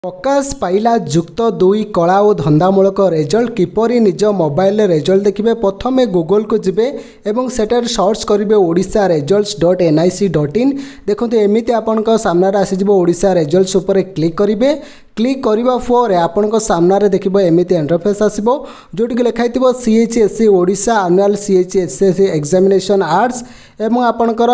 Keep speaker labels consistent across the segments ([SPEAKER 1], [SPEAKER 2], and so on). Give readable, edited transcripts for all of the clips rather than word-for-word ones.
[SPEAKER 1] प्रकाश पाइला जुक्त 2 कला और धंदामूलक रेजल्ट किपरि निज मोबाइल रेजल्ट देखिए। प्रथमे गूगल को जिबे एवं सेटार सर्च करेंगे ओडिशा results.nic.in। देखो एमती आपण सामने आसीज ओडिशा रिजल्ट्स उपर क्लिक करेंगे। क्लिक करने पर आपण सामने देखिए एमती इंटरफेस आसो जोटि लिखाई CHSE Odisha annual CHSE examination arts एवं आपणकर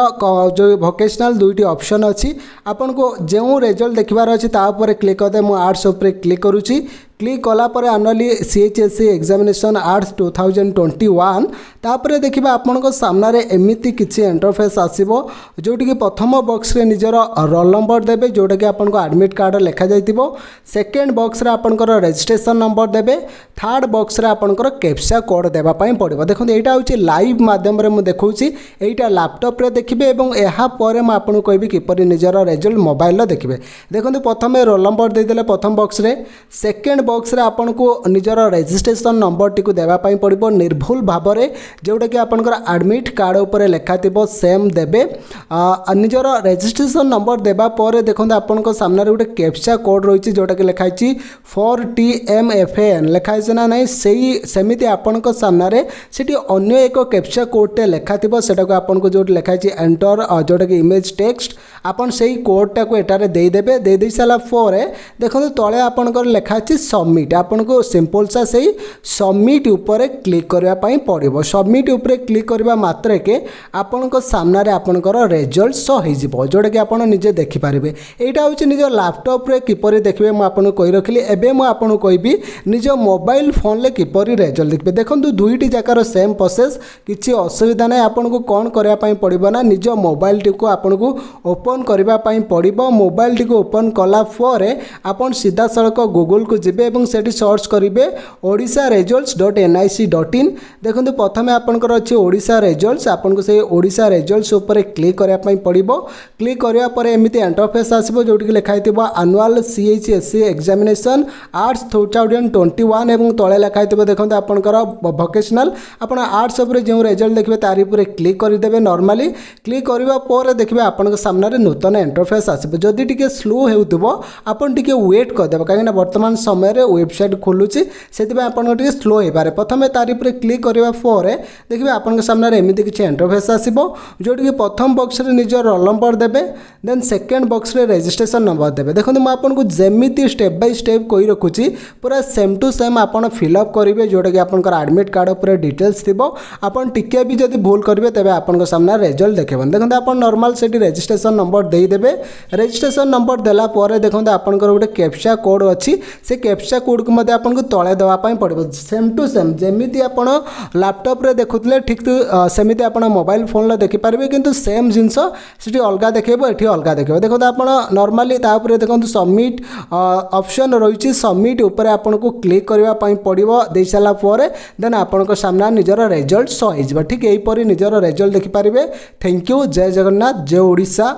[SPEAKER 1] जो वोकेशनल दुईटी ऑप्शन अच्छी आपन को जो रिजल्ट देखबार अच्छी तापर क्लिक करदे। मु आर्ट्स उपर क्लिक करुच्ची। क्लिक कलापर एनुअली CHSE एग्जामिनेशन आर्ट्स 2021 तापर देखिए आपण सामने एमती किसी इंटरफेस आसो जोटि प्रथम बॉक्स रे निजर रोल नंबर देबे जोटा कि आपन को एडमिट कार्ड लिखा जाइतिबो। सेकेंड बॉक्स रे आपनकर रजिस्ट्रेशन नंबर देबे। थर्ड बॉक्स रे आपनकर कैप्चा कोड देबा पई पड़िबो। देखो एटा होची लाइव माध्यम रे मु देखौची एटा लैपटॉप रे देखिबे एवं एहा परे म आपन कहबी किपरि निजर रिजल्ट मोबाइल रे देखिबे। देखो प्रथमे रोल नंबर दे देले प्रथम बॉक्स रे। सेकेंड बॉक्स रे आपन को निजर रजिस्ट्रेशन नंबर टी को देबा पई पड़िबो निर्भुल भाव रे जोटा कि आपनकर एडमिट कार्ड ऊपर लिखा थिबो सेम देबे। निजर रजिस्ट्रेशन नंबर देबा पर देखो आपन को सामने गोटे कैप्चा कोड रही जोटा कि लिखाई 4TMFN लिखाई ना नहीं सेमिति आपन को सामने सेठी अन्य एक कैप्चा कोडटे लिखा थिबो सेटा को आपन को जो लिखाई एंटर जोटा कि इमेज टेक्स्ट आपन सेही कोडटा को एटारे दे देबे। दे दे साला पर देखो तळे आपन को लिखाई सबमिट आपन को सिंपल सा सही सबमिट ऊपर क्लिक करबा पई पड़िबो। सबमिट ऊपर क्लिक करबा मात्र के आपन को सामने आपन को रिजल्ट शो हो जिवो जोटा कि आपन निजे देखि पारिबे। एटा होची निज लैपटॉप रे किपरि देखबे मु आपन कहि रखली। एबे मु आपन कहबी निज मोबाइल फोन ले किपरि रिजल्ट देखबे। देखंतु दुईटी जाकार सेम प्रोसेस किछि असुविधा नै। आपन को कोन करबा पई पड़िबो ना निज मोबाइल टी को आपन को ओपन करबा पई पड़िबो। मोबाइल टी को ओपन कला पर आपन सीधा सड़क गूगल को जिबे एवं सेठी सर्च करेंगे ओडिशा results.nic.in। देखो प्रथम आपंकर अच्छे ओडिशा रिजल्ट्स आपन को से ओडिशा रिजल्ट्स ऊपर क्लिक करने पड़ो। क्लिक करने पर एमती इंटरफेस आसो जोटि लिखाई एनुअल CHSE एग्जामिनेशन आर्ट्स 2021 एवं तले लिखाई देखो आपंकर वोकेशनल आपन आर्ट्स उपर जो रिजल्ट देखिए तारी पर क्लिक करदे। नॉर्मली क्लिक करने पर देखिए आपन सामने नूतन इंटरफेस आसो जदि टिके स्लो होउतबो आपन टिके वेट करदे कहीं वर्तमान समय वेबसाइट खोलुची से आपन स्लो हो पारे। प्रथम तारी पर क्लिक करने पर देखिए आपन सामने एमती किसी इंटरफेस आसो जोटि कि प्रथम बॉक्स रे निज रोल नंबर देबे। देन सेकेंड बॉक्स रे रजिस्ट्रेशन नंबर देबे। देखो मैं आपको जेमिति स्टेप बाय स्टेप कही रखुची पूरा सेम टू सेम आपन फिलअप करेंगे जोटा कि आपन एडमिट कार्ड उपर डिटेल्स थिबो। आपन टिके भी जदि भूल करेंगे तेज आपन सामने रिजल्ट देखेबन। देखो आप नॉर्मल से रजिस्ट्रेशन नंबर दे देबे। रजिस्ट्रेशन नंबर देला पर देखो आपनकर गोटे कैप्चा कोड अच्छी से कैप्चा कोड को मध्य आपन को तले देवा पई पड़िबो। सेम टू सेम जेमिति आपन लैपटॉप रे देखुतले ठीक सेमिति आपन मोबाइल फोन ला देखि पारबे किंतु सेम जिंस सिटी अलगा देखेबो एठी अलगा देखेबो। देखो आपन नॉर्मली तापर देखो सबमिट ऑप्शन रही सबमिट ऊपर आपन को क्लिक करबा पई पड़िबो। दे साला पर देन आपन को सामने निजर रिजल्ट शो हो जिवो। ठीक एही परि निजर रिजल्ट देखि पारबे। Thank you. जय जगन्नाथ। जय ओडिशा।